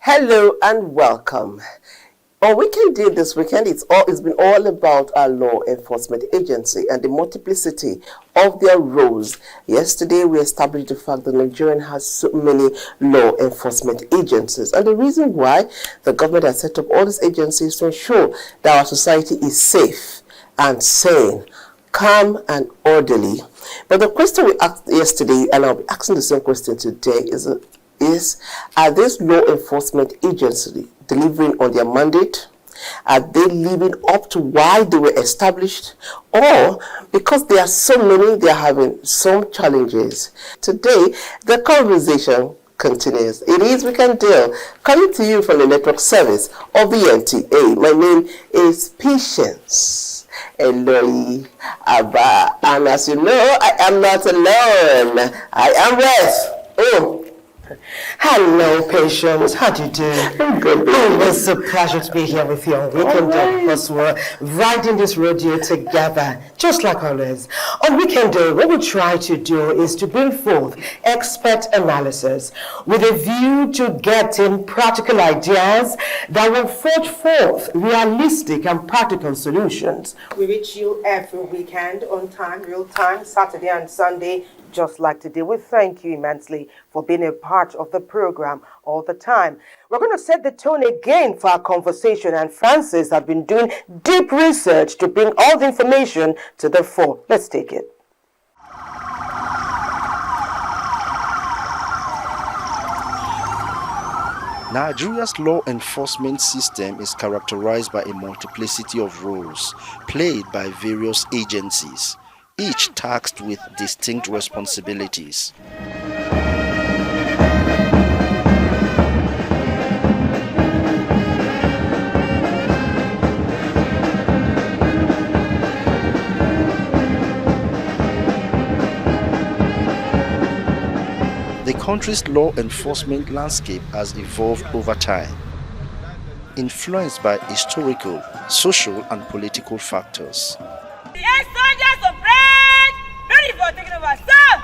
Hello and welcome. On Weekend Deal this weekend, it's been all about our law enforcement agency and the multiplicity of their roles. Yesterday, we established the fact that Nigerian has so many law enforcement agencies, and the reason why the government has set up all these agencies to ensure that our society is safe and sane, calm and orderly. But the question we asked yesterday, and I'll be asking the same question today, is are these law enforcement agencies delivering on their mandate? Are they living up to why they were established? Or because there are so many, they are having some challenges? Today, the conversation continues. It is Weekend Deal, coming to you from the network service of the NTA. My name is Patience Eloy Abba, and as you know, I am not alone. I am with Hello, Patience. How do you do? I'm good. It's a pleasure to be here with you on Weekend Day, because we're riding this rodeo together, just like always. On Weekend Day, what we try to do is to bring forth expert analysis with a view to getting practical ideas that will forge forth realistic and practical solutions. We reach you every weekend on time, real time, Saturday and Sunday, just like today. We thank you immensely for being a part of the program all the time. We're going to set the tone again for our conversation, and Francis has been doing deep research to bring all the information to the fore. Let's take it. Nigeria's law enforcement system is characterized by a multiplicity of roles played by various agencies, each tasked with distinct responsibilities. The country's law enforcement landscape has evolved over time, influenced by historical, social, and political factors. Yes, soldiers of France, ready for taking over. Stop!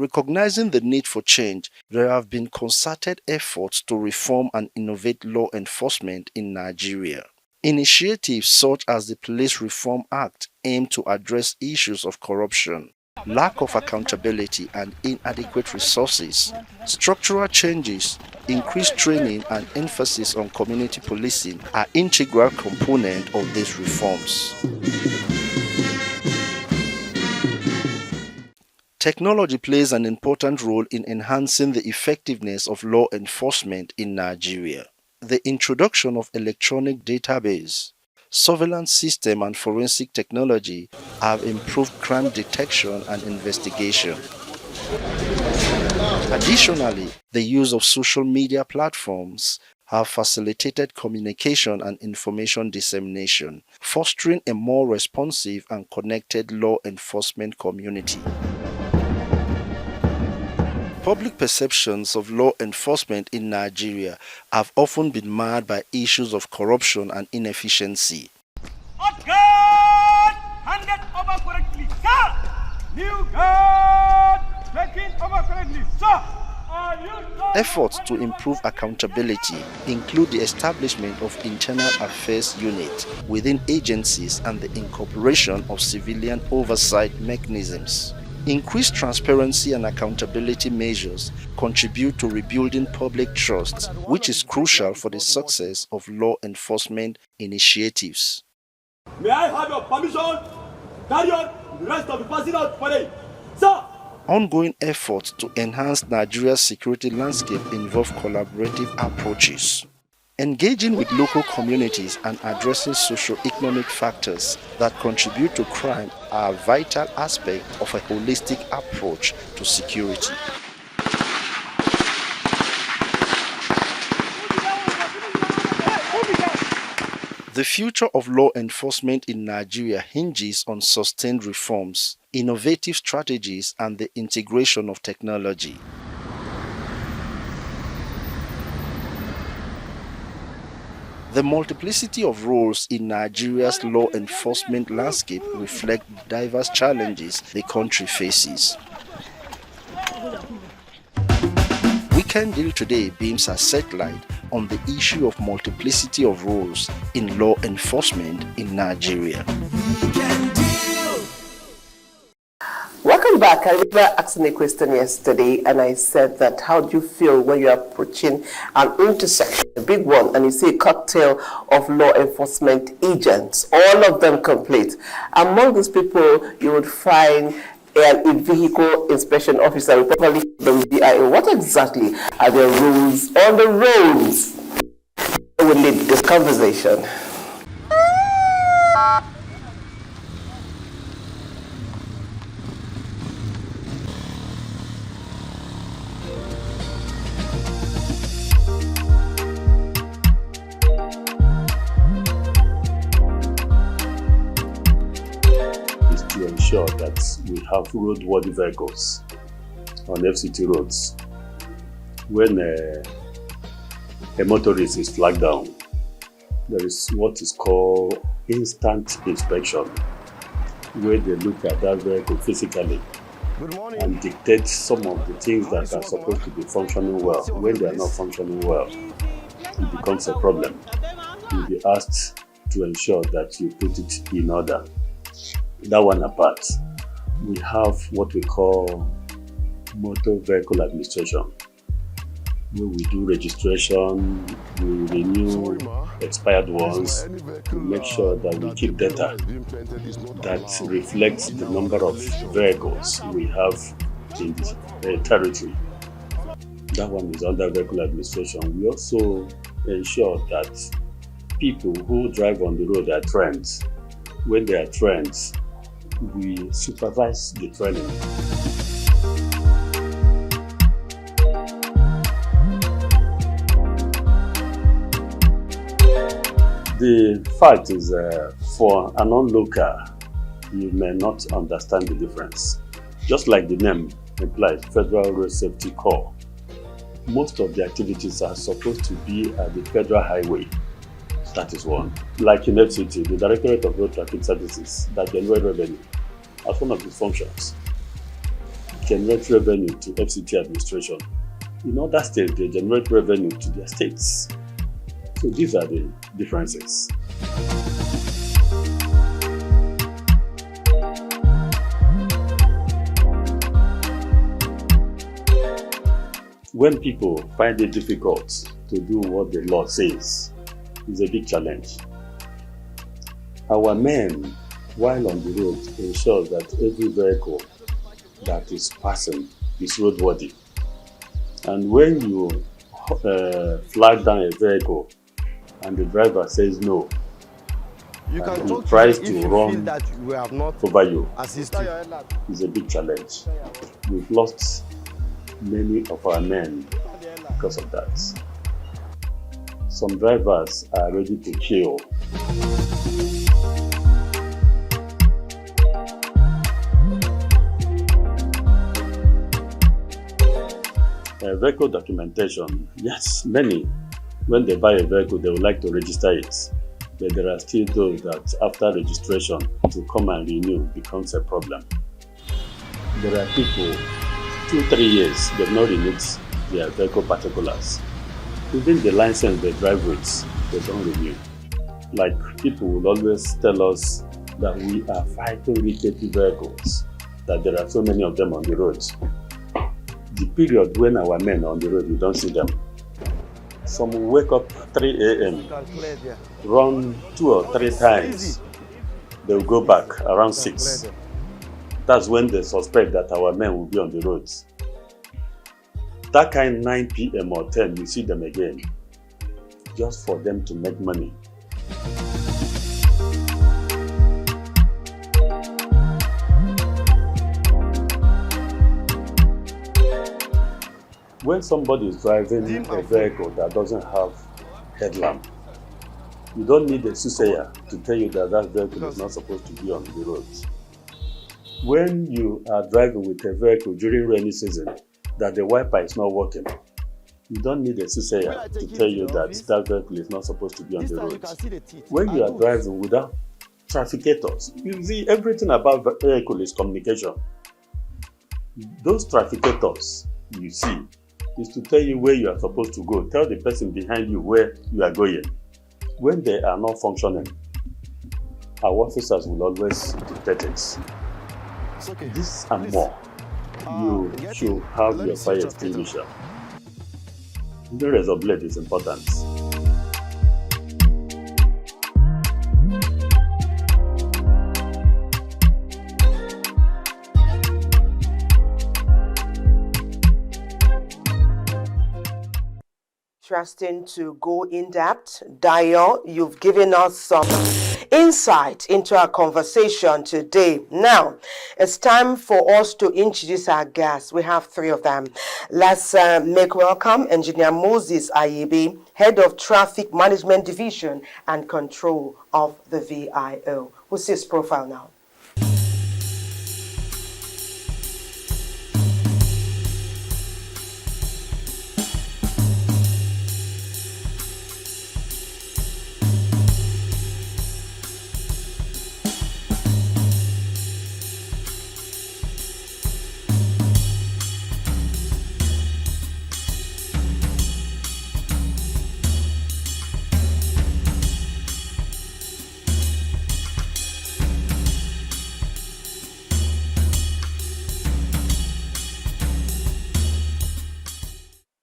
Recognizing the need for change, there have been concerted efforts to reform and innovate law enforcement in Nigeria. Initiatives such as the Police Reform Act aim to address issues of corruption, lack of accountability, and inadequate resources. Structural changes, increased training, and emphasis on community policing are integral components of these reforms. Technology plays an important role in enhancing the effectiveness of law enforcement in Nigeria. The introduction of electronic database, surveillance system, and forensic technology have improved crime detection and investigation. Additionally, the use of social media platforms have facilitated communication and information dissemination, fostering a more responsive and connected law enforcement community. Public perceptions of law enforcement in Nigeria have often been marred by issues of corruption and inefficiency. Handed over correctly, sir! New guard taking over correctly, sir! Efforts to improve accountability include the establishment of internal affairs units within agencies and the incorporation of civilian oversight mechanisms. Increased transparency and accountability measures contribute to rebuilding public trust, which is crucial for the success of law enforcement initiatives. May I have your permission? Carry on the rest of the passing out parade. Sir! Ongoing efforts to enhance Nigeria's security landscape involve collaborative approaches. Engaging with local communities and addressing socio-economic factors that contribute to crime are a vital aspect of a holistic approach to security. The future of law enforcement in Nigeria hinges on sustained reforms, innovative strategies, and the integration of technology. The multiplicity of roles in Nigeria's law enforcement landscape reflect diverse challenges the country faces. Weekend Deal today beams a satellite on the issue of multiplicity of roles in law enforcement in Nigeria. Welcome back. I remember asking a question yesterday, and I said that how do you feel when you're approaching an intersection, a big one, and you see a cocktail of law enforcement agents, all of them complete. Among these people, you would find a vehicle inspection officer, probably the VIO. What exactly are their rules on the roads? We will lead this conversation. To ensure that we have roadworthy vehicles on FCT roads. When a motorist is flagged down, there is what is called instant inspection, where they look at that vehicle physically and dictate some of the things that are supposed to be functioning well. When they are not functioning well, it becomes a problem. You'll be asked to ensure that you put it in order. That one apart, we have what we call motor vehicle administration, where we do registration, we renew expired ones, we make sure that we keep data that reflects the number of vehicles we have in the territory. That one is under vehicle administration. We also ensure that people who drive on the road are trained. When they are trained, we supervise the training. The fact is, for a non-local, you may not understand the difference. Just like the name implies, Federal Road Safety Corps. Most of the activities are supposed to be at the federal highway. That is one. Like in FCT, the Directorate of Road Traffic Services that generate revenue as one of its functions. Generate revenue to FCT administration. In other states, they generate revenue to their states. So these are the differences. When people find it difficult to do what the law says, it's a big challenge. Our men, while on the road, ensure that every vehicle that is passing is roadworthy. And when you flag down a vehicle and the driver says no, you can and talk he tries to to run that we have not over you, assisted. it's a big challenge. We've lost many of our men because of that. Some drivers are ready to kill. Vehicle documentation, yes, many. When they buy a vehicle, they would like to register it. But there are still those that after registration, to come and renew becomes a problem. There are people, 2-3 years, they've not renewed their vehicle particulars. Even the license they drive with, they don't renew. Like people will always tell us that we are fighting rickety vehicles. that there are so many of them on the roads. The period when our men are on the road, you don't see them. Some will wake up 3 a.m., run 2 or 3 times. They'll go back around 6. That's when they suspect that our men will be on the roads. That kind 9 p.m. or 10, you see them again, just for them to make money. When somebody is driving a vehicle that doesn't have headlamp, you don't need a soothsayer to tell you that that vehicle is not supposed to be on the roads. When you are driving with a vehicle during rainy season that the wiper is not working, you don't need a soothsayer to tell you that that vehicle is not supposed to be on the roads. When you are driving without trafficators, you see everything about the vehicle is communication. Those trafficators you see is to tell you where you are supposed to go. Tell the person behind you where you are going. When they are not functioning, our officers will always detect it. This and more, you should have your fire extinguisher. The razor blade is important. Interesting to go in depth. Dio, you've given us some insight into our conversation today. Now, it's time for us to introduce our guests. We have 3 of them. Let's make welcome Engineer Moses Ayebi, Head of Traffic Management Division and Control of the VIO. We'll see his profile now.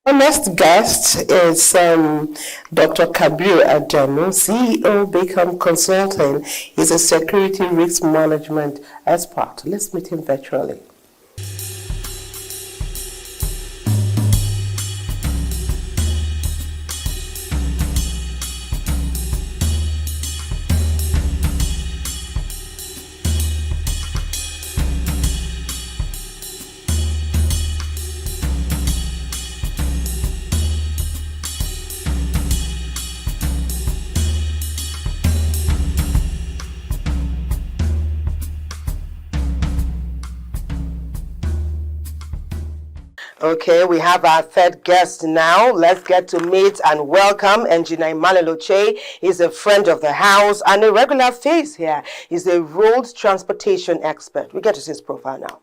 Our next guest is Dr. Kabir Adamu, CEO Beckham Consulting. He's a security risk management expert. Let's meet him virtually. Okay, we have our 3rd guest now. Let's get to meet and welcome Engineer Maleloche. He's a friend of the house and a regular face here. He's a road transportation expert. We get to see his profile now.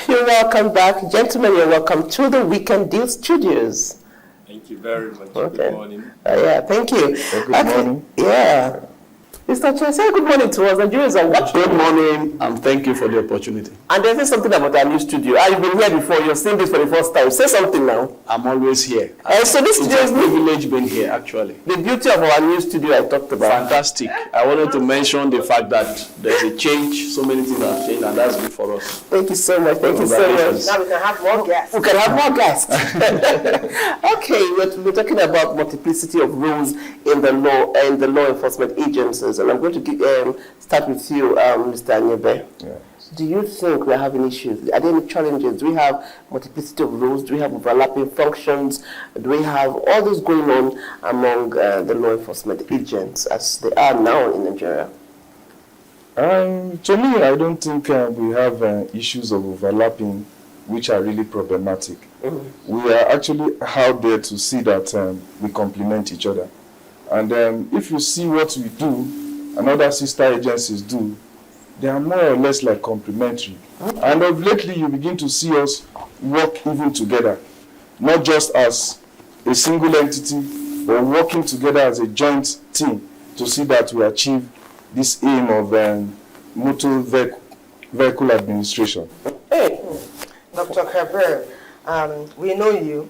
You're welcome back. Gentlemen, you're welcome to the Weekend Deal Studios. Thank you very much. Okay. Good morning. Yeah, thank you. Good morning. Yeah. Mr. Chair, say good morning to us. Nigerians are watching. Good morning, and thank you for the opportunity. And there's something about our new studio. You've been here before. You're seeing this for the first time. Say something now. I'm always here. So this studio is a privilege being here, actually. the beauty of our new studio I talked about. Fantastic. I wanted to mention the fact that there's a change. So many things have changed, and that's good for us. Thank you so much. Thank you so much. Now we can have more guests. We can have more guests. Okay, we're talking about multiplicity of roles in the law and the law enforcement agencies, and I'm going to start with you, Mr. Anyebe. Yes. Do you think we're having issues? Are there any challenges? Do we have multiplicity of roles? Do we have overlapping functions? Do we have all this going on among the law enforcement agents as they are now in Nigeria? To me, I don't think we have issues of overlapping which are really problematic. We are actually out there to see that we complement each other. And if you see what we do and other sister agencies do, they are more or less like complementary. And of lately, you begin to see us work even together, not just as a single entity, but working together as a joint team to see that we achieve this aim of motor vehicle administration. Hey, Dr. Kabir, we know you,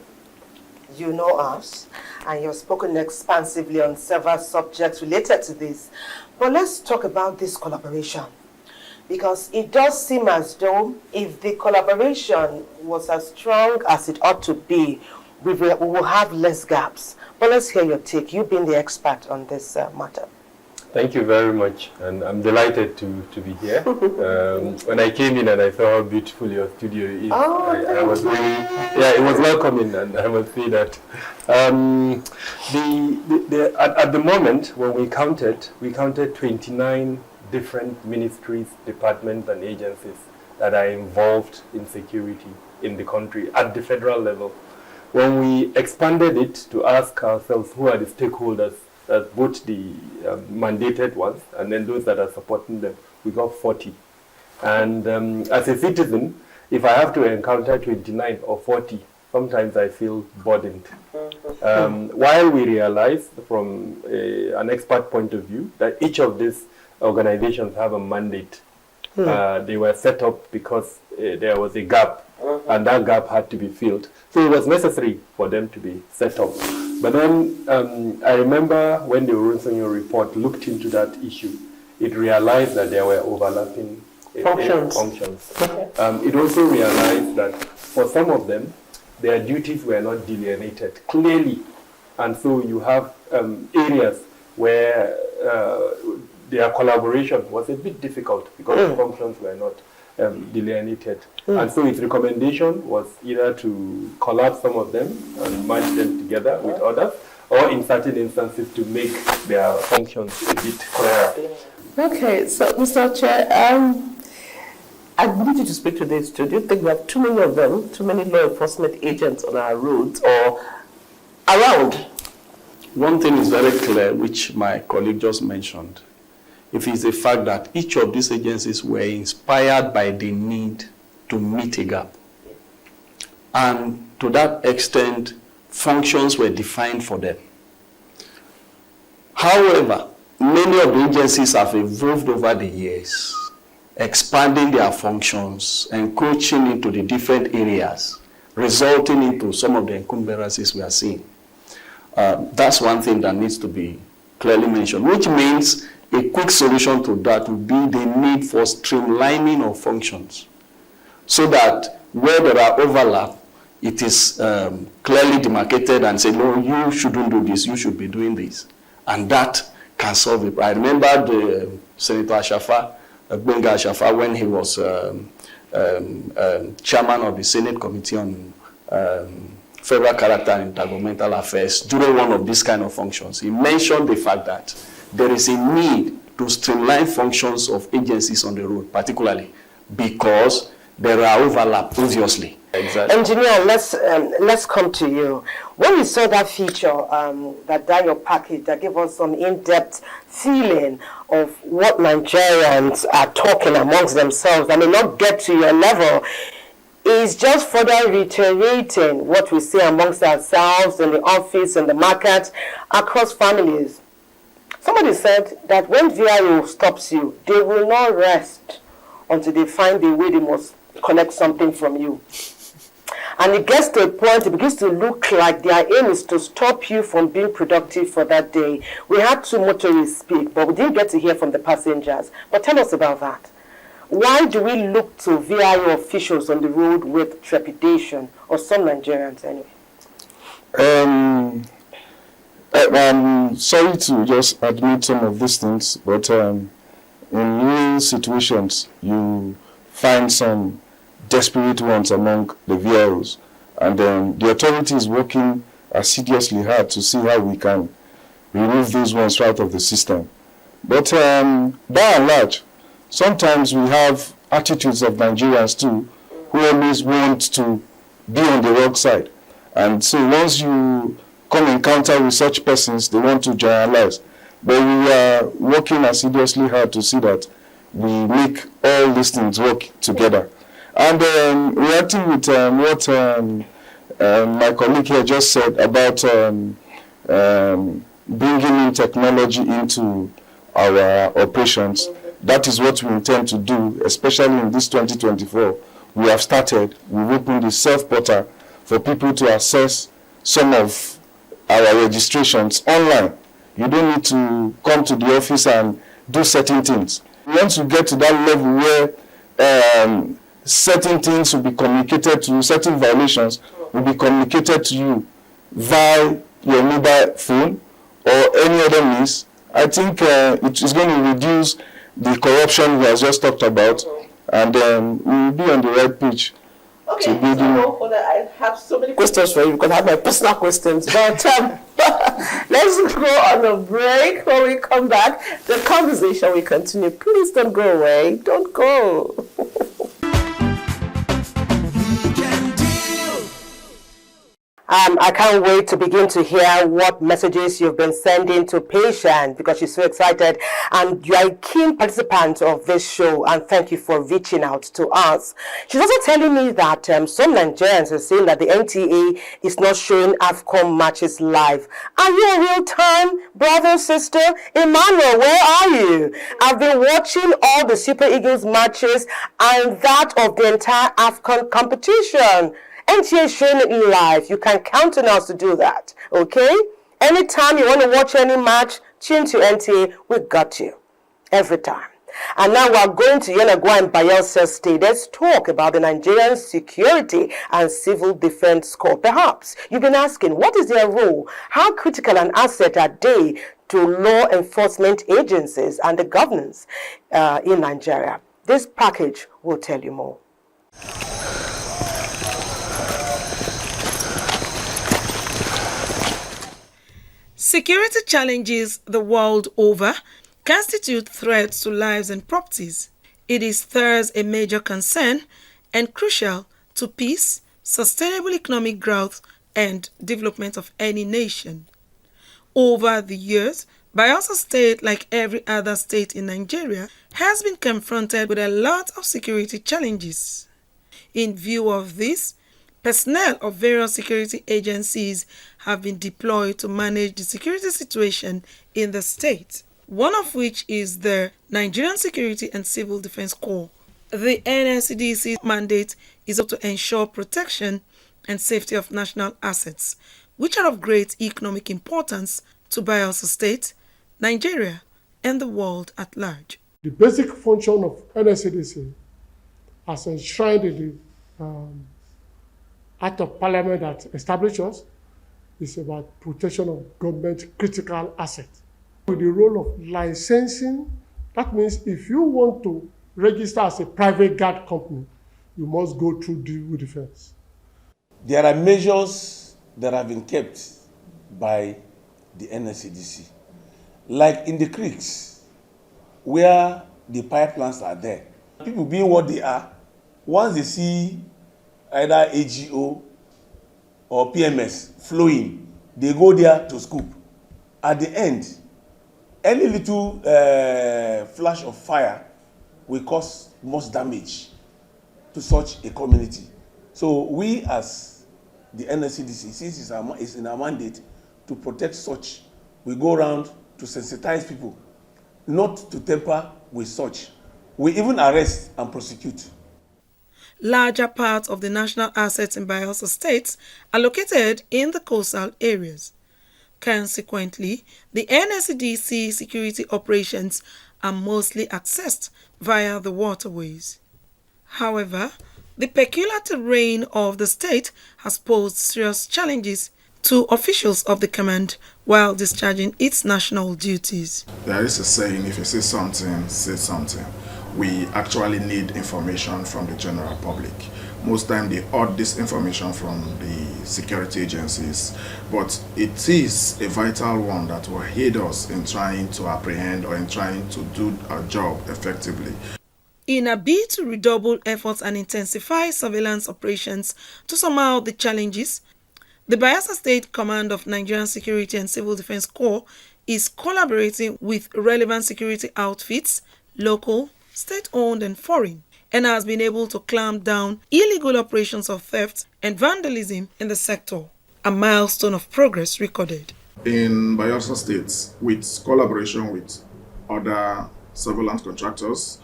you know us, and you've spoken expansively on several subjects related to this. But let's talk about this collaboration, because it does seem as though if the collaboration was as strong as it ought to be, we will have less gaps. But let's hear your take. You've been the expert on this matter. Thank you very much, and I'm delighted to be here. When I came in and I saw how beautiful your studio is, I was really, it was welcoming, and I must say that. At the moment, when we counted 29 different ministries, departments, and agencies that are involved in security in the country at the federal level. When we expanded it to ask ourselves who are the stakeholders, both the mandated ones and then those that are supporting them, we got 40. And as a citizen, if I have to encounter 29 or 40, sometimes I feel burdened. While we realize from an expert point of view that each of these organizations have a mandate, they were set up because there was a gap, and that gap had to be filled. So it was necessary for them to be set up. But then I remember when the Orunsanyo report looked into that issue, it realized that there were overlapping functions. It also realized that for some of them, their duties were not delineated clearly. And so you have areas where their collaboration was a bit difficult because the functions were not delineated. And so its recommendation was either to collapse some of them and merge them together with others, or in certain instances to make their functions a bit clearer. Okay, so Mr. Chair, I need you to speak to this too. Do you think we have too many of them, too many law enforcement agents on our roads or around? One thing is very clear, which my colleague just mentioned. If it's the fact that each of these agencies were inspired by the need to meet a gap. And to that extent, functions were defined for them. However, many of the agencies have evolved over the years, expanding their functions, encroaching into the different areas, resulting into some of the encumbrances we are seeing. That's one thing that needs to be clearly mentioned, which means a quick solution to that would be the need for streamlining of functions so that where there are overlap, it is clearly demarcated and say, no, you shouldn't do this, you should be doing this. And that can solve it. I remember the Senator Ashafa, Benga Ashafa, when he was chairman of the Senate Committee on Federal Character and Intergovernmental Affairs during one of these kind of functions. He mentioned the fact that there is a need to streamline functions of agencies on the road, particularly because there are overlap, obviously. Exactly. Engineer, let's come to you. When we saw that feature, that Dayo package, that gave us some in-depth feeling of what Nigerians are talking amongst themselves, I may not get to your level, is just further reiterating what we see amongst ourselves in the office and the market across families. Somebody said that when VIO stops you, they will not rest until they find a way they must collect something from you. And it gets to a point, it begins to look like their aim is to stop you from being productive for that day. We had 2 motorists speak, but we didn't get to hear from the passengers. But tell us about that. Why do we look to VIO officials on the road with trepidation, or some Nigerians anyway? I'm sorry to just admit some of these things, but in real situations, you find some desperate ones among the VIOs, and the authority is working assiduously hard to see how we can remove those ones out of the system. But by and large, sometimes we have attitudes of Nigerians too, who always want to be on the wrong side. And so once you come in encounter with such persons, they want to generalize. But we are working assiduously hard to see that we make all these things work together. And reacting with what my colleague here just said about bringing in technology into our operations, that is what we intend to do, especially in this 2024. We have started, we've opened the self-portal for people to access some of our registrations online. You don't need to come to the office and do certain things. Once you get to that level where certain things will be communicated to you, certain violations will be communicated to you via your mobile phone or any other means, I think it is going to reduce the corruption we have just talked about, and we will be on the right page. Okay, so I have so many questions for you because I have my personal questions, but let's go on a break. When we come back, the conversation will continue. Please don't go away. Don't go. I can't wait to begin to hear what messages you've been sending to Patient, because she's so excited. And you are a keen participant of this show, and thank you for reaching out to us. She's also telling me that some Nigerians are saying that the NTA is not showing AFCON matches live. Are you in real time, brother, sister? Emmanuel, where are you? I've been watching all the Super Eagles matches and that of the entire AFCON competition. NTA is showing it live. You can count on us to do that, okay? Anytime you want to watch any match, tune to NTA. We got you every time. And now we're going to Yenagoa and Bayelsa State. Let's talk about the Nigerian Security and Civil Defense Corps. Perhaps you've been asking, what is their role? How critical an asset are they to law enforcement agencies and the governance in Nigeria? This package will tell you more. Security challenges the world over constitute threats to lives and properties. It is thus a major concern and crucial to peace, sustainable economic growth, and development of any nation. Over the years, Bayelsa State, like every other state in Nigeria, has been confronted with a lot of security challenges. In view of this, personnel of various security agencies have been deployed to manage the security situation in the state, one of which is the Nigerian Security and Civil Defense Corps. The NSCDC's mandate is to ensure protection and safety of national assets, which are of great economic importance to Bayelsa State, Nigeria, and the world at large. The basic function of NSCDC, as enshrined in the Act of Parliament that established us, is about protection of government critical assets. With the role of licensing, that means if you want to register as a private guard company, you must go through civil defense. There are measures that have been kept by the NSCDC, like in the creeks, where the pipelines are there. People being what they are, once they see either AGO or PMS flowing, they go there to scoop. At the end, any little flash of fire will cause much damage to such a community. So we as the NSCDC, since it's in our mandate to protect such, we go around to sensitize people not to tamper with such. We even arrest and prosecute. Larger parts of the national assets in Bayelsa State are located in the coastal areas. Consequently, the NSCDC security operations are mostly accessed via the waterways. However, the peculiar terrain of the state has posed serious challenges to officials of the command while discharging its national duties. There is a saying, if you see something, say something. We actually need information from the general public. Most time they hoard this information from the security agencies, but it is a vital one that will aid us in trying to apprehend or in trying to do our job effectively. In a bid to redouble efforts and intensify surveillance operations to surmount the challenges, the Bayelsa State Command of Nigerian Security and Civil Defense Corps is collaborating with relevant security outfits, local, state-owned and foreign, and has been able to clamp down illegal operations of theft and vandalism in the sector, a milestone of progress recorded. In Bayelsa State, with collaboration with other surveillance contractors,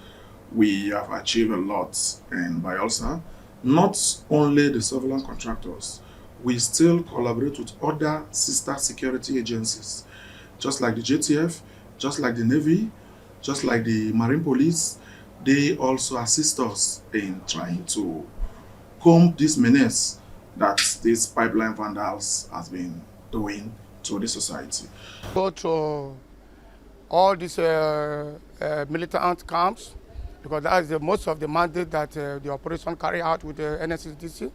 we have achieved a lot in Bayelsa. Not only the surveillance contractors, we still collaborate with other sister security agencies, just like the JTF, just like the Navy, just like the Marine Police. They also assist us in trying to comb this menace that these pipeline vandals has been doing to the society. Go to all these militant camps, because that is most of the mandate that the operation carry out with the NSCDC.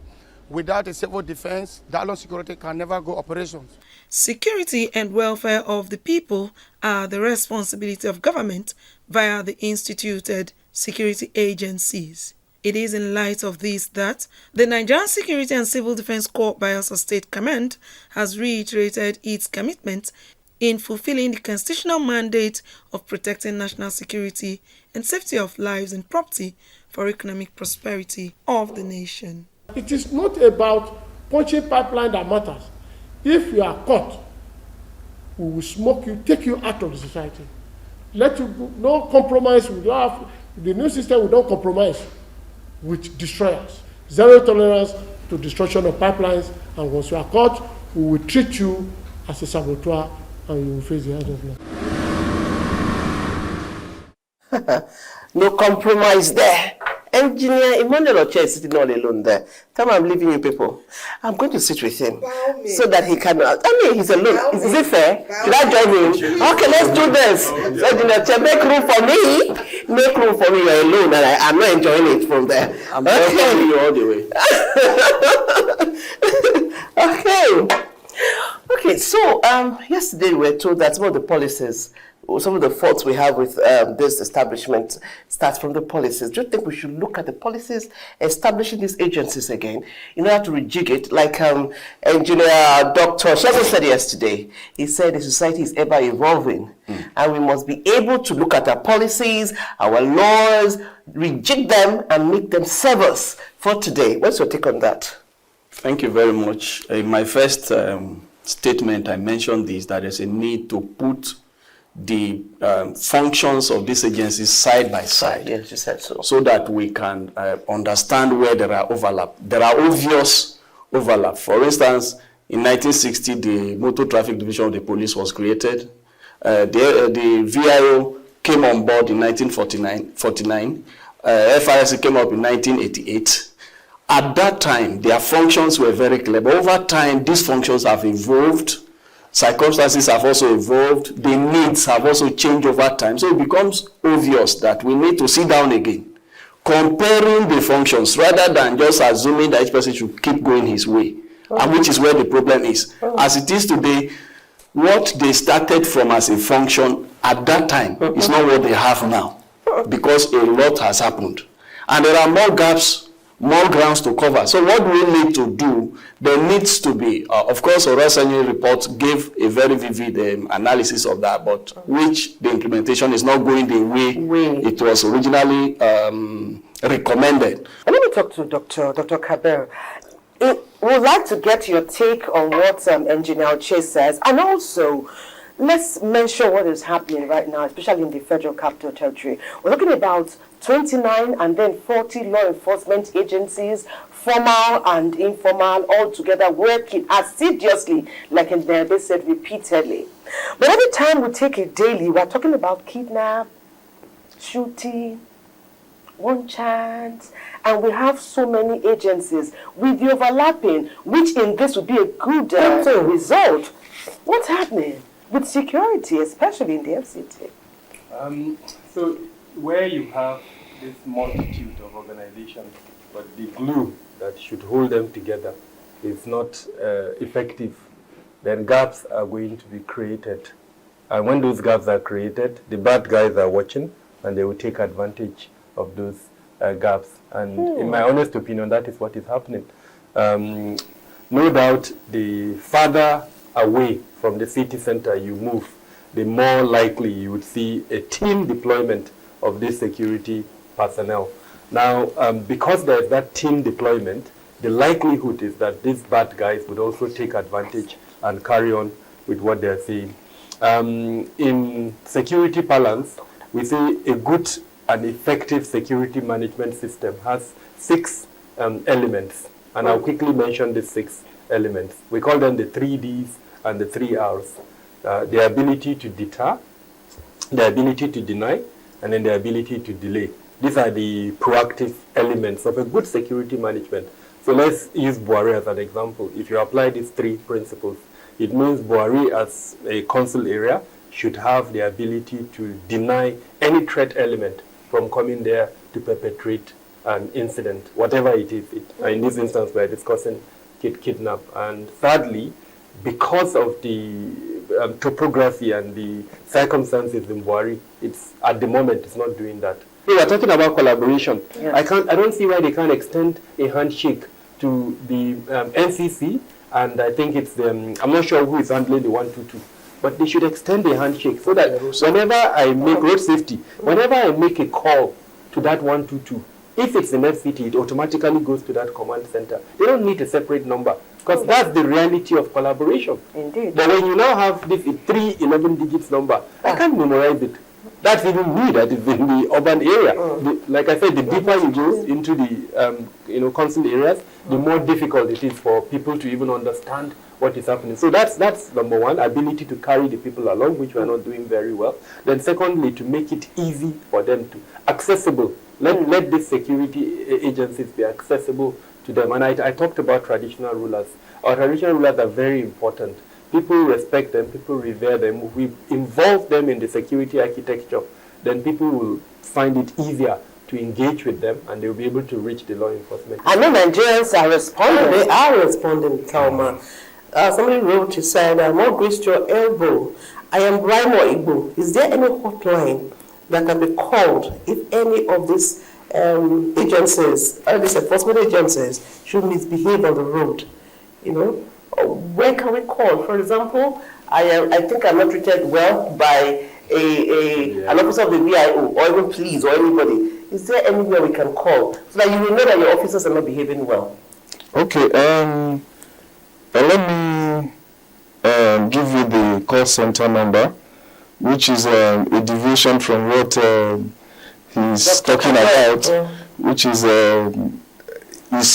Without a civil defense, Dalon security can never go operations. Security and welfare of the people are the responsibility of government via the instituted security agencies. It is in light of this that the Nigerian Security and Civil Defense Corps Bayelsa State Command has reiterated its commitment in fulfilling the constitutional mandate of protecting national security and safety of lives and property for economic prosperity of the nation. It is not about punching pipeline that matters. If you are caught, we will smoke you, take you out of the society. Let you go, no compromise. We don't have, the new system, we don't compromise with destroyers. Zero tolerance to destruction of pipelines, and once you are caught, we will treat you as a saboteur and you will face the hand of law. No compromise there. Engineer Emmanuel Oche is sitting all alone there. Tell me I'm leaving you people. I'm going to sit with him so that he can. I mean, he's alone. Is it fair? Should I join him? Okay, let's do this. So, Engineer Oche, make room for me. Make room for me. You're alone, and I'm not enjoying it from there. I'm following you all the way. Okay. Okay. So, yesterday we were told that some of the policies, some of the faults we have with this establishment starts from the policies. Do you think we should look at the policies establishing these agencies again in order to rejig it? Like Engineer Dr. Shegun said yesterday, he said the society is ever evolving and we must be able to look at our policies, our laws, rejig them and make them serve us for today. What's your take on that? Thank you very much. In my first statement, I mentioned this, that there's a need to put the functions of these agencies side by side. Yes, you said so. So that we can understand where there are overlap. There are obvious overlap. For instance, in 1960, the Motor Traffic Division of the Police was created. The VIO came on board in 1949. FRSC came up in 1988. At that time, their functions were very clear. But over time, these functions have evolved. Circumstances have also evolved. The needs have also changed over time. So it becomes obvious that we need to sit down again, comparing the functions rather than just assuming that each person should keep going his way, and which is where the problem is. As it is today, what they started from as a function at that time is not what they have now, because a lot has happened. And there are more gaps, more grounds to cover. So what we need to do, there needs to be, of course, Oresany's report gave a very vivid analysis of that, but which the implementation is not going the way it was originally recommended. And let me talk to Dr. Kabir. We'd like to get your take on what Engineer Oche says, and also let's mention what is happening right now, especially in the Federal Capital Territory. We're talking about 29 and then 40 law enforcement agencies, formal and informal, all together working assiduously, like they said repeatedly. But every time we take it daily, we're talking about kidnap, shooting, one chance, and we have so many agencies with the overlapping, which in this would be a good result. What's happening with security, especially in the FCT? So where you have this multitude of organizations, but the glue that should hold them together is not effective, then gaps are going to be created. And when those gaps are created, the bad guys are watching and they will take advantage of those gaps. And in my honest opinion, that is what is happening. No doubt, the farther away from the city center you move, the more likely you would see a team deployment of this security personnel. Now, because there is that team deployment, the likelihood is that these bad guys would also take advantage and carry on with what they're saying. In security parlance, we say a good and effective security management system has 6 elements, and I'll quickly mention these 6 elements. We call them the 3 Ds and the 3 Rs. The ability to deter, the ability to deny, and then the ability to delay. These are the proactive elements of a good security management. So let's use Buhari as an example. If you apply these 3 principles, it means Buhari as a council area should have the ability to deny any threat element from coming there to perpetrate an incident, whatever it is. In this instance, we're discussing kidnap. And thirdly, because of the topography and the circumstances in Buhari, at the moment it's not doing that. We are talking about collaboration. Yeah. I don't see why they can't extend a handshake to the NCC, and I think it's I'm not sure who is handling the 122, but they should extend a handshake so that whenever I make road safety, whenever I make a call to that 122, if it's an FCT, it automatically goes to that command center. They don't need a separate number, because that's the reality of collaboration. Indeed. But when you now have this 3 11 digits number, I can't memorize it. That's even me that is in the urban area. Like I said, the deeper you go into the council areas, the more difficult it is for people to even understand what is happening. So that's number one, ability to carry the people along, which we are not doing very well. Then secondly, to make it easy for them to accessible. Let these security agencies be accessible to them. And I talked about traditional rulers. Our traditional rulers are very important. People respect them, people revere them. If we involve them in the security architecture, then people will find it easier to engage with them, and they'll be able to reach the law enforcement. I know Nigerians are responding. They are responding, Thelma. Somebody wrote, you said, more grace to your elbow. I am Brimo Igbo. Is there any hotline that can be called if any of these agencies, or these enforcement agencies, should misbehave on the road? Where can we call? For example, I think I'm not treated well by an officer of the VIO, or even police, or anybody. Is there anywhere we can call so that you will know that your officers are not behaving well? Okay. Let me give you the call center number, which is a deviation from what he's talking about, which is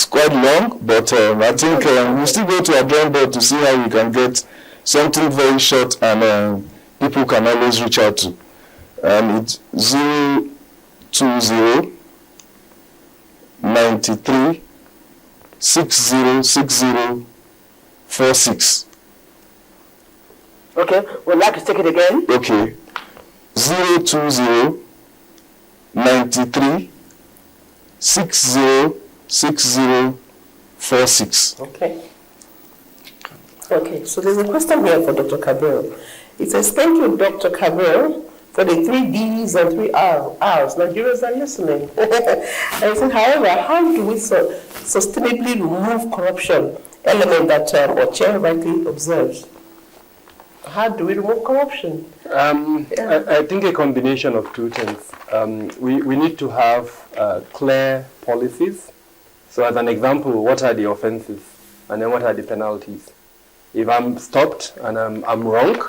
quite long, but I think we still go to a drawing board to see how we can get something very short and people can always reach out to. And it's 020 93 6060 46. Okay, would like to take it again? Okay. 020 93 6060 46. Okay. Okay, so there's a question here for Dr. Kabir. It says, thank you, Dr. Kabir, for the 3 Ds and 3 Rs. Nigerians are listening. And so, however, how do we sustainably remove corruption element that Oche rightly observes? How do we remove corruption? I think a combination of 2 things. We need to have clear policies. So as an example, what are the offenses? And then what are the penalties? If I'm stopped and I'm wrong,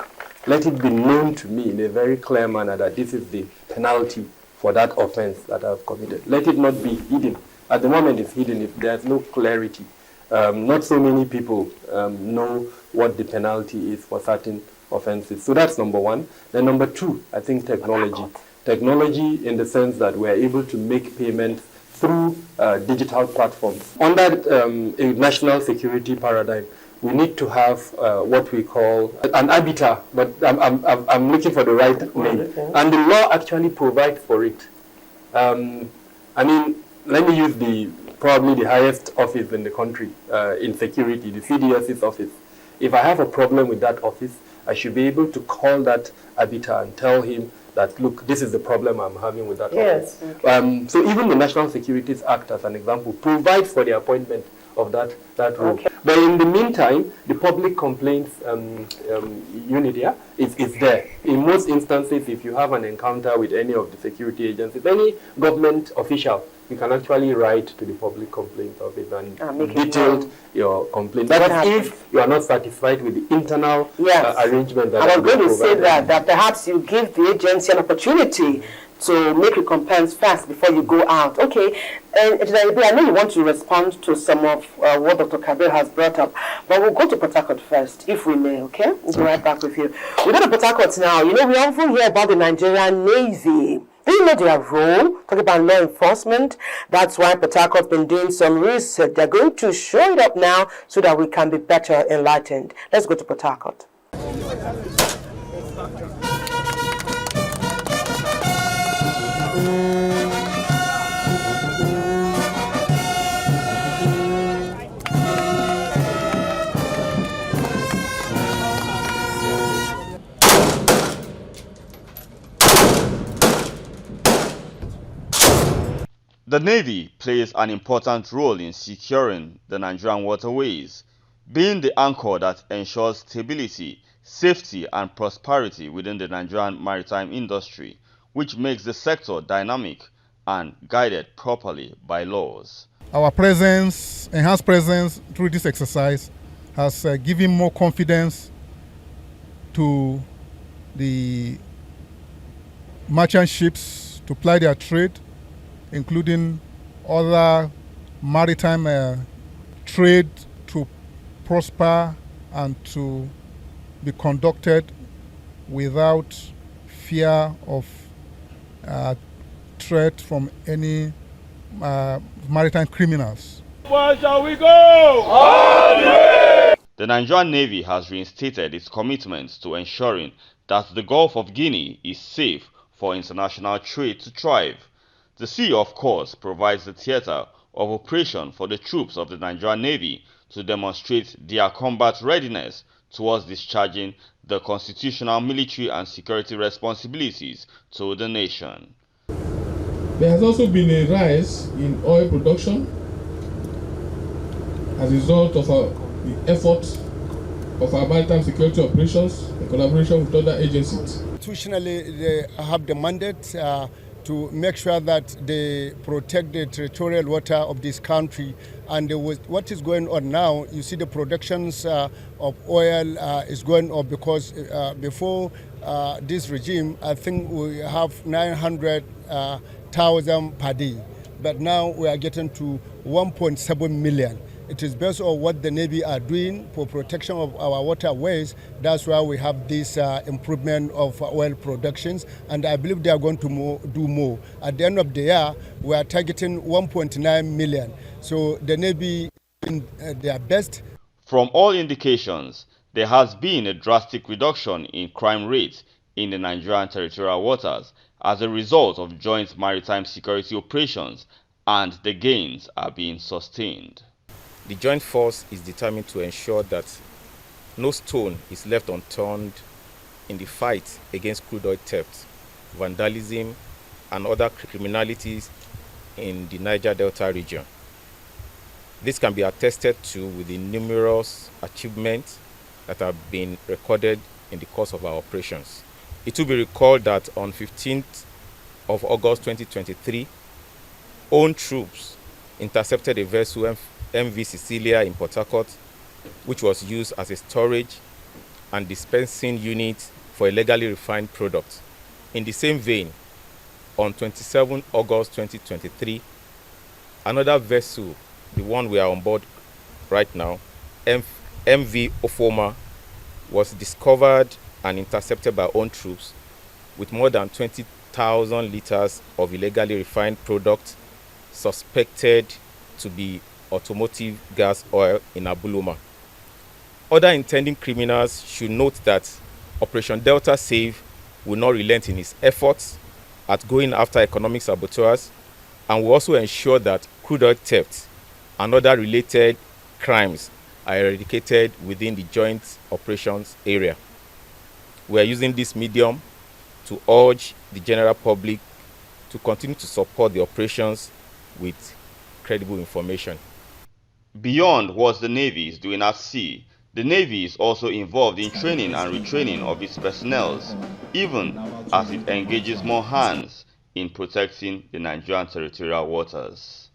let it be known to me in a very clear manner that this is the penalty for that offense that I've committed. Let it not be hidden. At the moment it's hidden if there's no clarity. Not so many people know what the penalty is for certain offenses. So that's number one. Then number two, I think technology. Technology in the sense that we're able to make payments through digital platforms. Under a national security paradigm, we need to have what we call an arbiter, but I'm looking for the right name. And the law actually provides for it. I mean, let me use probably the highest office in the country in security, the CDS's office. If I have a problem with that office, I should be able to call that arbiter and tell him that, look, this is the problem I'm having with that office. Okay. So even the National Securities Act, as an example, provides for the appointment of that role. Okay. But in the meantime, the public complaints unit is there. In most instances, if you have an encounter with any of the security agencies, any government official, you can actually write to the public complaints office and detail your complaint. That is if you are not satisfied with the internal arrangement that I was going to say that perhaps you give the agency an opportunity to make recompense fast before you go out. Okay, and I know you want to respond to some of what Dr. Kabir has brought up, but we'll go to Port Harcourt first, if we may, okay? We'll be right back with you. We go to Port Harcourt now. You know, we often hear about the Nigerian Navy. Do you know their role? Talking about law enforcement. That's why Port Harcourt's been doing some research. They're going to show it up now so that we can be better enlightened. Let's go to Port Harcourt. The Navy plays an important role in securing the Nigerian waterways, being the anchor that ensures stability, safety and prosperity within the Nigerian maritime industry, which makes the sector dynamic and guided properly by laws. Our presence, enhanced presence through this exercise has given more confidence to the merchant ships to ply their trade, including other maritime trade to prosper and to be conducted without fear of threat from any maritime criminals. Where shall we go? The Nigerian Navy has reinstated its commitment to ensuring that the Gulf of Guinea is safe for international trade to thrive. The sea, of course, provides the theater of operation for the troops of the Nigerian Navy to demonstrate their combat readiness towards discharging the constitutional military and security responsibilities to the nation. There has also been a rise in oil production as a result of the efforts of our maritime security operations in collaboration with other agencies. Institutionally, they have the mandate to make sure that they protect the territorial water of this country. And what is going on now, you see the productions of oil is going up because before this regime, I think we have 900,000 per day. But now we are getting to 1.7 million. It is based on what the Navy are doing for protection of our waterways. That's why we have this improvement of oil productions, and I believe they are going to do more. At the end of the year, we are targeting 1.9 million. So the Navy in their best. From all indications, there has been a drastic reduction in crime rates in the Nigerian territorial waters as a result of joint maritime security operations, and the gains are being sustained. The joint force is determined to ensure that no stone is left unturned in the fight against crude oil theft, vandalism, and other criminalities in the Niger Delta region. This can be attested to with the numerous achievements that have been recorded in the course of our operations. It will be recalled that on 15th of August 2023, own troops intercepted a vessel MV Cecilia in Port Harcourt, which was used as a storage and dispensing unit for illegally refined products. In the same vein, on 27 August 2023, another vessel, the one we are on board right now, MV Ofoma, was discovered and intercepted by own troops with more than 20,000 liters of illegally refined product suspected to be automotive gas oil in Abuluma. Other intending criminals should note that Operation Delta Save will not relent in its efforts at going after economic saboteurs and will also ensure that crude oil theft and other related crimes are eradicated within the joint operations area. We are using this medium to urge the general public to continue to support the operations with credible information. Beyond what the Navy is doing at sea, the Navy is also involved in training and retraining of its personnel, even as it engages more hands in protecting the Nigerian territorial waters.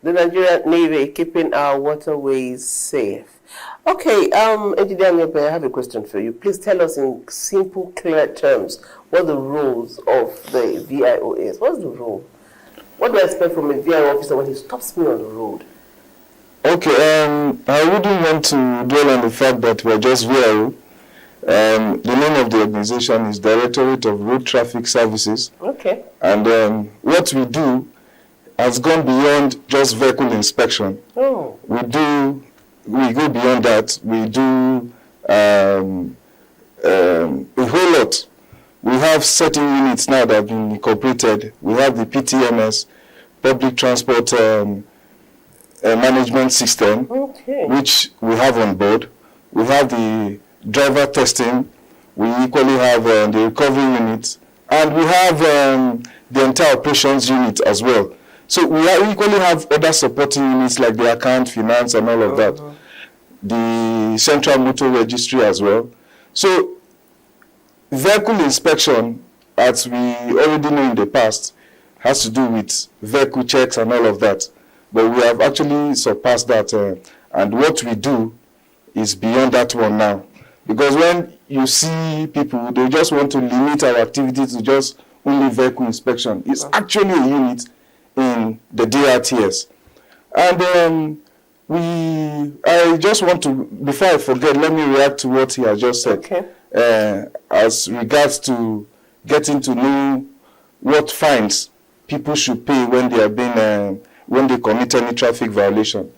The Nigerian Navy keeping our waterways safe. Okay, Engineer Nyepe, I have a question for you. Please tell us in simple, clear terms what the roles of the VIO is. What's the role? What do I expect from a VIO officer when he stops me on the road? Okay, I wouldn't want to dwell on the fact that we're just VIO. The name of the organization is Directorate of Road Traffic Services. Okay. And what we do has gone beyond just vehicle inspection. Oh. We go beyond that. We do a whole lot. We have certain units now that have been incorporated. We have the PTMS, Public Transport Management System, which we have on board. We have the driver testing. We equally have the recovery unit. And we have the entire operations unit as well. So we equally have other supporting units like the account, finance, and all of that. The central motor registry as well. So vehicle inspection, as we already know in the past, has to do with vehicle checks and all of that. But we have actually surpassed that. And what we do is beyond that one now. Because when you see people, they just want to limit our activity to just only vehicle inspection. It's actually a unit in the DRTS. And I just want to, before I forget, let me react to what he has just said. Okay. As regards to getting to know what fines people should pay when they are being, when they commit any traffic violation.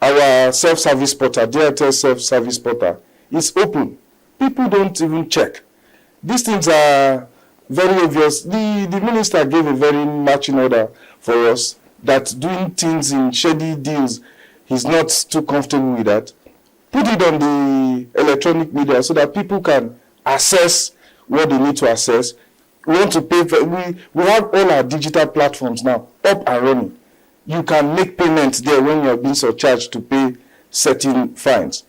Our self-service portal, DRTS self-service portal, is open. People don't even check. These things are very obvious. The minister gave a very matching order for us that doing things in shady deals, he's not too comfortable with that. Put it on the electronic media so that people can assess what they need to assess. We want to pay for, we have all our digital platforms now up and running. You can make payments there when you're being surcharged to pay certain fines.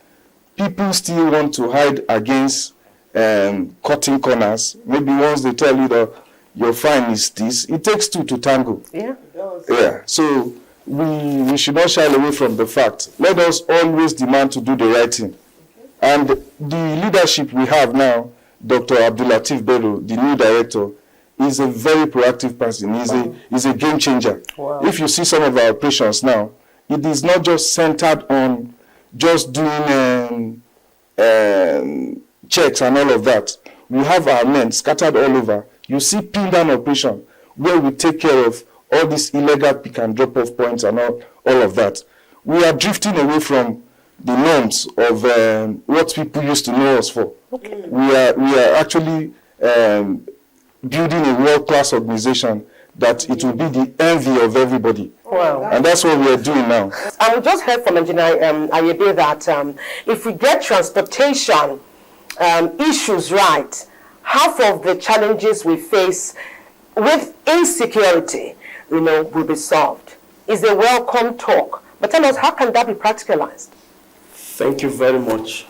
People still want to hide against cutting corners. Maybe once they tell you that your fine is this, it takes two to tango. Yeah, it does. Yeah, so we should not shy away from the fact. Let us always demand to do the right thing. And the leadership we have now, Dr. Abdulateef Bello, the new director, is a very proactive person. He's a game changer. Wow. If you see some of our operations now, it is not just centered on just doing checks and all of that. We have our men scattered all over. You see pinned down operation where we take care of all these illegal pick and drop off points and all of that. We are drifting away from the norms of what people used to know us for. Okay. We are actually building a world-class organization that it will be the envy of everybody. Wow. And that's what we are doing now. I just heard from Engineer Ayebe that if we get transportation issues right, half of the challenges we face with insecurity, will be solved. It's a welcome talk. But tell us, how can that be practicalized? Thank you very much.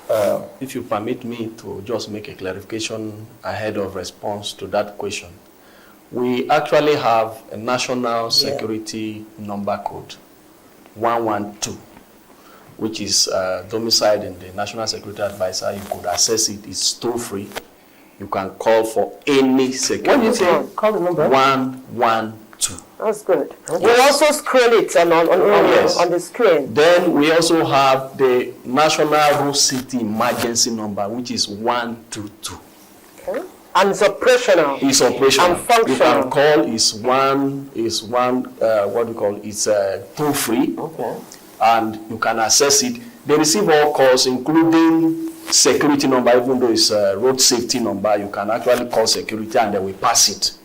If you permit me to just make a clarification ahead of response to that question. We actually have a national security number code, 112. which is domiciled in the National Security Advisor. You could access it. It's toll-free. You can call for any security. What do you say? Call the number. 112. That's good. We'll also scroll it on the screen. Then we also have the National Road Safety Emergency number, which is 122. Okay. And it's operational. It's operational. And functional. You can call it's toll free. Okay. And you can access it. They receive all calls, including security number, even though it's a road safety number. You can actually call security and then we pass it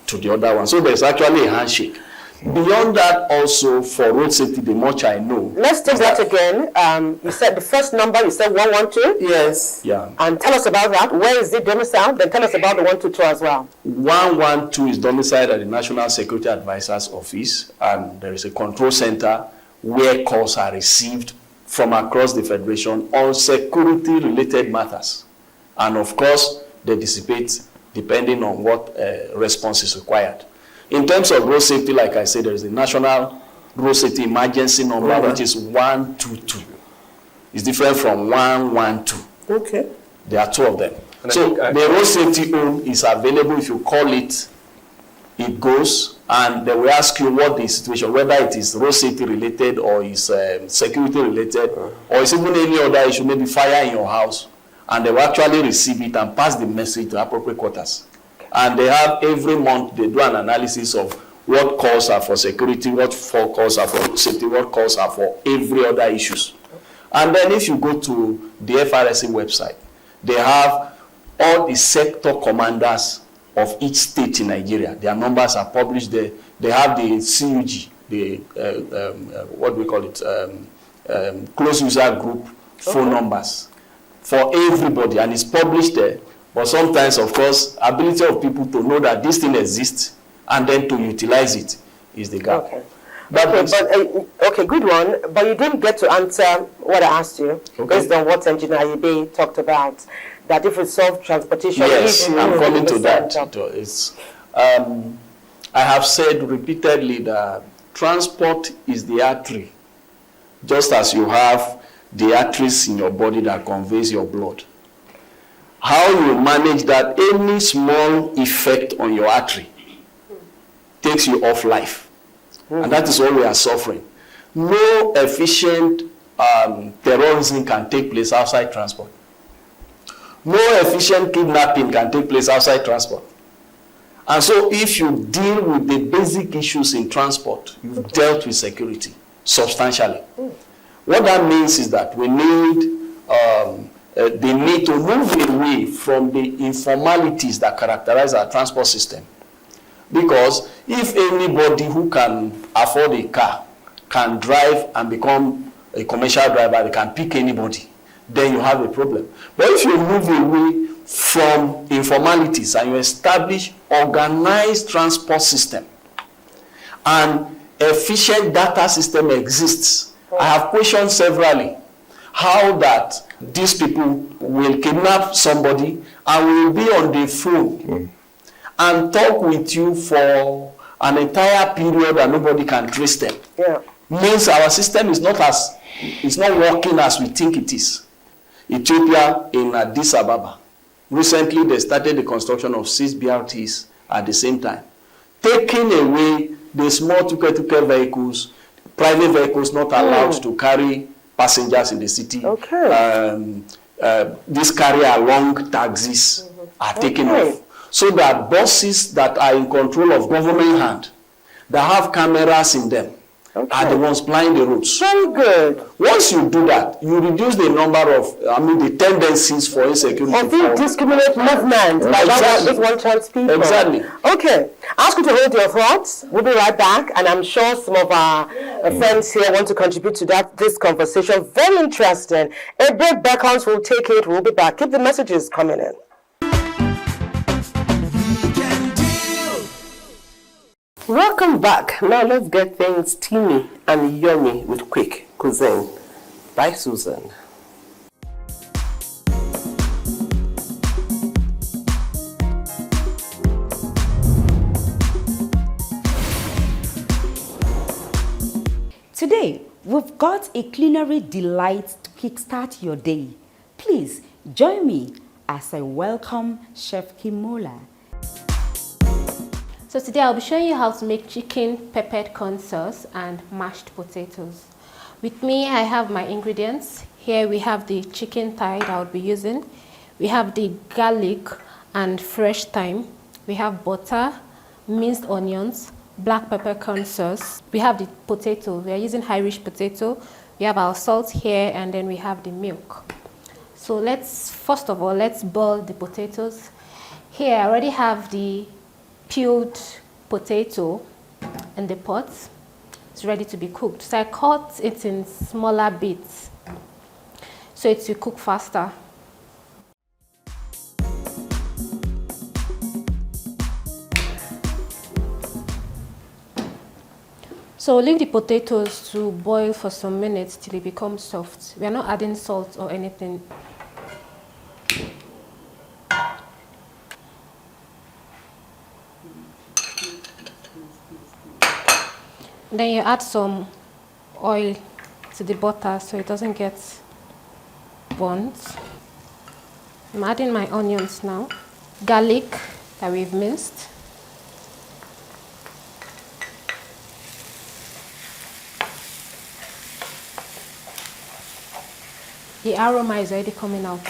to the other one. So there's actually a handshake. Beyond that, also for road safety, the much I know. Let's take that again. You said the first number, you said 112? Yes. Yeah. And tell us about that. Where is it domiciled? Then tell us about the 122 as well. 112 is domiciled at the National Security Advisor's office, and there is a control center where calls are received from across the Federation on security-related matters. And of course, they dissipate depending on what response is required. In terms of road safety, like I said, there is a National Road Safety Emergency number, which is 122. It's different from 112. Okay. There are two of them. So the road safety home is available. If you call it, it goes, and they will ask you what the situation, whether it is road safety related or is security related, or is even any other issue, maybe fire in your house, and they will actually receive it and pass the message to appropriate quarters. And they have every month, they do an analysis of what calls are for security, what calls are for safety, what calls are for every other issues. And then if you go to the FRSA website, they have all the sector commanders of each state in Nigeria. Their numbers are published there. They have the CUG, the what do we call it, close user group phone numbers for everybody, and it's published there. But sometimes, of course, ability of people to know that this thing exists and then to utilize it is the gap. Okay. Okay, good one. But you didn't get to answer what I asked you, based on what Engineer Ibe talked about, that if we solve transportation yes, issues, I'm coming to that. I have said repeatedly that transport is the artery, just as you have the arteries in your body that conveys your blood. How you manage that, any small effect on your artery takes you off life. And that is what we are suffering. No efficient terrorism can take place outside transport. No efficient kidnapping can take place outside transport. And so if you deal with the basic issues in transport, you've dealt with security substantially. What that means is that we need the need to move away from the informalities that characterize our transport system. Because if anybody who can afford a car can drive and become a commercial driver, they can pick anybody, then you have a problem. But if you move away from informalities and you establish organized transport system and efficient data system exists, I have questioned severally how that these people will kidnap somebody and will be on the phone and talk with you for an entire period and nobody can trace them. Means our system is not working as we think it is. Ethiopia in Addis Ababa, recently they started the construction of 6 BRTs at the same time, taking away the small tuke-tuke vehicles, private vehicles not allowed to carry passengers in the city. These carry-along taxis are taken off. So that buses that are in control of government hand, that have cameras in them, are the ones plying the roads. Very good. Once you do that, you reduce the number of, the tendencies for insecurity. Of indiscriminate movement by this one chance people. Exactly. Okay. Ask you to hold your thoughts. We'll be right back, and I'm sure some of our friends here want to contribute to this conversation. Very interesting. A break beckons, we'll take it. We'll be back. Keep the messages coming in. Welcome back. Now let's get things steamy and yummy with quick cuisine by Susan. Today, we've got a culinary delight to kickstart your day. Please join me as I welcome Chef Kimola. So today I'll be showing you how to make chicken peppered corn sauce and mashed potatoes. With me, I have my ingredients. Here we have the chicken thigh that I'll be using. We have the garlic and fresh thyme. We have butter, minced onions, black pepper corn sauce. We have the potato. We are using Irish potato. We have our salt here, and then we have the milk. So first of all, let's boil the potatoes. Here I already have the peeled potato in the pot. It's ready to be cooked. So I cut it in smaller bits so it will cook faster. So leave the potatoes to boil for some minutes till it becomes soft. We are not adding salt or anything. Then you add some oil to the butter so it doesn't get burnt. I'm adding my onions now. Garlic that we've minced. The aroma is already coming out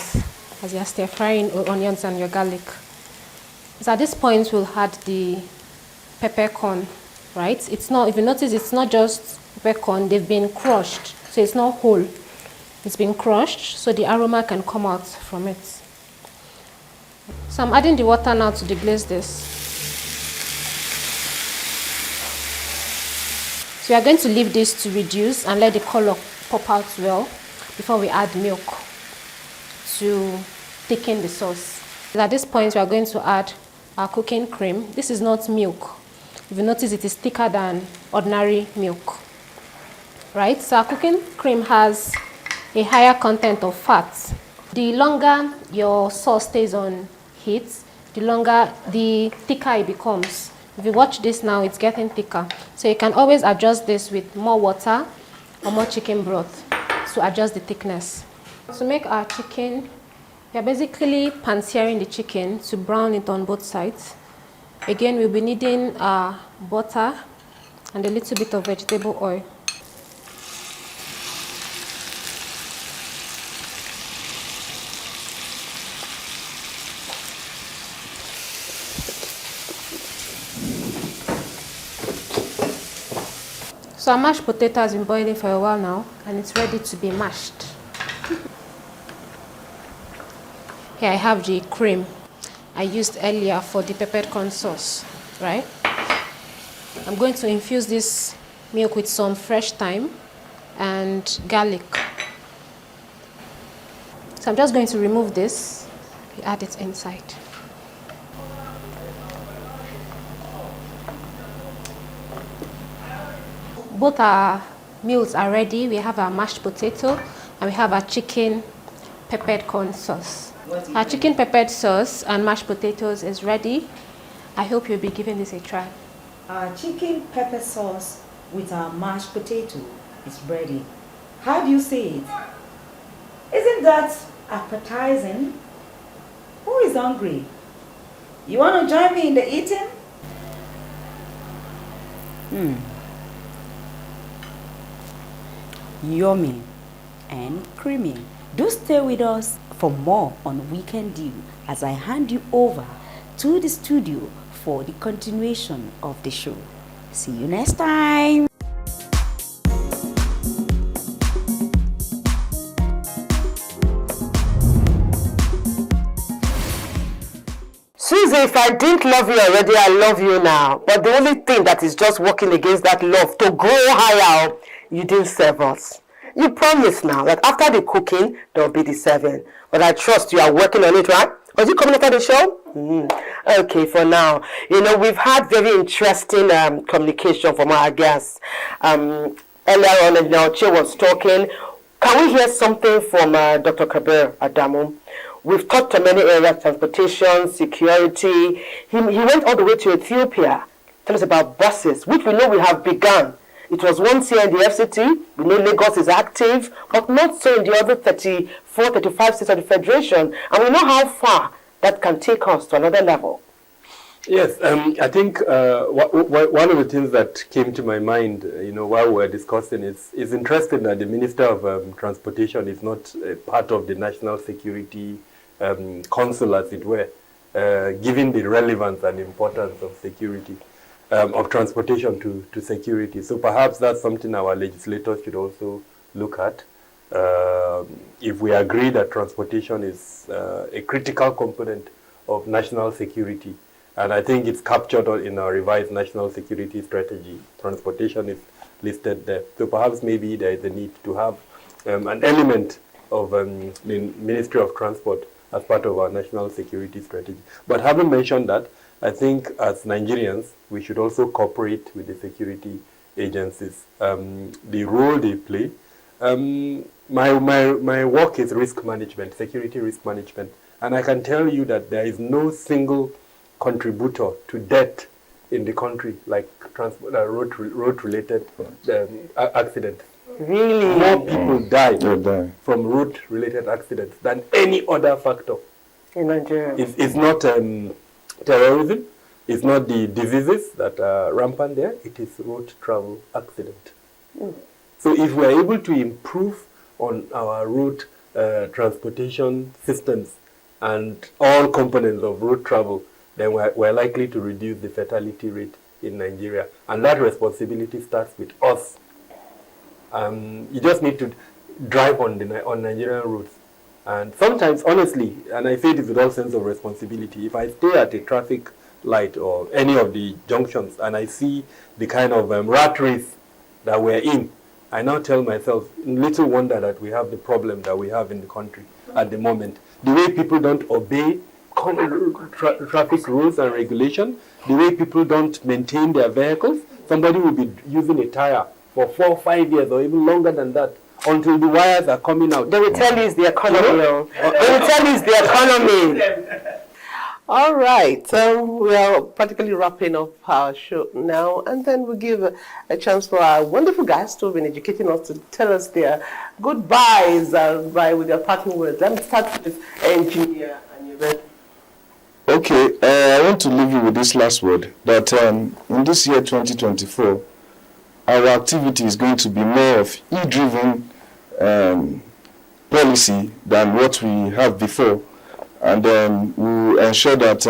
as you're stir frying onions and your garlic. So at this point, we'll add the peppercorn. Right? It's not, if you notice, it's not just peppercorn, they've been crushed. So it's not whole. It's been crushed so the aroma can come out from it. So I'm adding the water now to deglaze this. So we are going to leave this to reduce and let the color pop out well before we add milk to thicken the sauce. At this point, we are going to add our cooking cream. This is not milk. If you notice, it is thicker than ordinary milk, right? So our cooking cream has a higher content of fat. The longer your sauce stays on heat, the thicker it becomes. If you watch this now, it's getting thicker. So you can always adjust this with more water or more chicken broth to adjust the thickness. To make our chicken, we are basically pan-searing the chicken to brown it on both sides. Again, we'll be needing butter and a little bit of vegetable oil. So our mashed potato has been boiling for a while now and it's ready to be mashed. Here I have the cream I used earlier for the peppered corn sauce, right? I'm going to infuse this milk with some fresh thyme and garlic. So I'm just going to remove this, add it inside. Both our meals are ready. We have our mashed potato and we have our chicken peppered corn sauce. Our chicken peppered sauce and mashed potatoes is ready. I hope you'll be giving this a try. Our chicken pepper sauce with our mashed potato is ready. How do you say it? Isn't that appetizing? Who is hungry? You want to join me in the eating? Yummy and creamy. Do stay with us for more on Weekend Dew as I hand you over to the studio for the continuation of the show. See you next time. Susie, if I didn't love you already, I love you now. But the only thing that is just working against that love to grow higher, you didn't serve us. You promised now that after the cooking, there will be the serving. But I trust you are working on it, right? Was you coming after the show? Okay, for now. You know, we've had very interesting communication from our guests. Earlier on, Che was talking. Can we hear something from Dr. Kabir Adamu? We've talked on many areas, transportation, security. He went all the way to Ethiopia. Tell us about buses, which we know we have begun. It was once here in the FCT. We know Lagos is active, but not so in the other 34, 35 states of the Federation. And we know how far that can take us to another level. Yes, I think one of the things that came to my mind, while we were discussing is interesting that the Minister of Transportation is not part of the National Security Council, as it were, given the relevance and importance of security, of transportation to security. So perhaps that's something our legislators should also look at. If we agree that transportation is a critical component of national security, and I think it's captured in our revised national security strategy. Transportation is listed there. So perhaps maybe there is a need to have an element of the Ministry of Transport as part of our national security strategy. But having mentioned that, I think as Nigerians, we should also cooperate with the security agencies. The role they play. My work is risk management, security risk management. And I can tell you that there is no single contributor to death in the country like road-related accidents. Really? More people die from road-related accidents than any other factor. In Nigeria. It's not terrorism. It's not the diseases that are rampant there. It is road travel accident. So if we are able to improve on our road transportation systems and all components of road travel, then we're likely to reduce the fatality rate in Nigeria. And that responsibility starts with us. You just need to drive on Nigerian roads. And sometimes, honestly, and I say this with all sense of responsibility, if I stay at a traffic light or any of the junctions and I see the kind of rat race that we're in, I now tell myself, little wonder that we have the problem that we have in the country at the moment. The way people don't obey traffic rules and regulation, the way people don't maintain their vehicles, somebody will be using a tire for 4 or 5 years or even longer than that until the wires are coming out. They will tell you it's the economy. They will tell you it's the economy. All right, we are practically wrapping up our show now, and then we'll give a chance for our wonderful guys who have been educating us to tell us their goodbyes with their parting words. Let me start with Engineer Anyebe. Okay, I want to leave you with this last word, that in this year 2024, our activity is going to be more of e-driven policy than what we have before. And we'll ensure that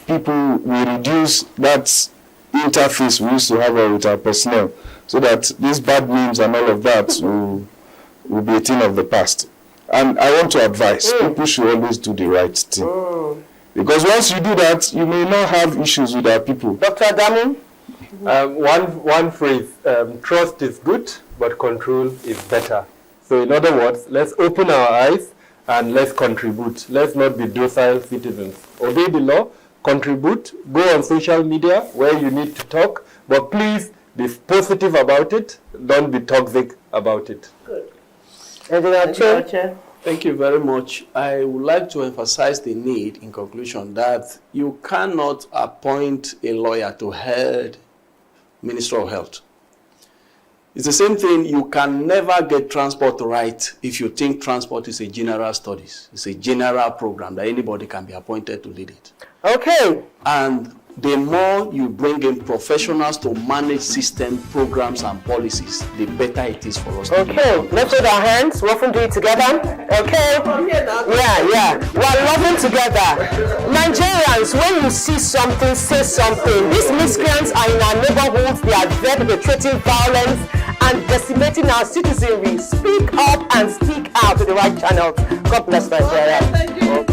people will reduce that interface we used to have with our personnel, so that these bad memes and all of that will be a thing of the past. And I want to advise, people should always do the right thing. Because once you do that, you may not have issues with our people. Dr. Adamu? One phrase, trust is good, but control is better. So in other words, let's open our eyes and let's contribute. Let's not be docile citizens. Obey the law, contribute, go on social media where you need to talk, but please be positive about it. Don't be toxic about it. Good. Thank you very much. I would like to emphasize the need, in conclusion, that you cannot appoint a lawyer to head Ministry of Health. It's the same thing. You can never get transport right if you think transport is a general studies. It's a general program that anybody can be appointed to lead it. Okay. And the more you bring in professionals to manage system, programs, and policies, the better it is for us. Okay, let's hold our hands. We often do it together. Okay? Yeah. We're loving together. Nigerians, when you see something, say something. These miscreants are in our neighborhoods. They are there perpetrating violence and decimating our citizenry. Speak up and speak out to the right channels. God bless Nigeria.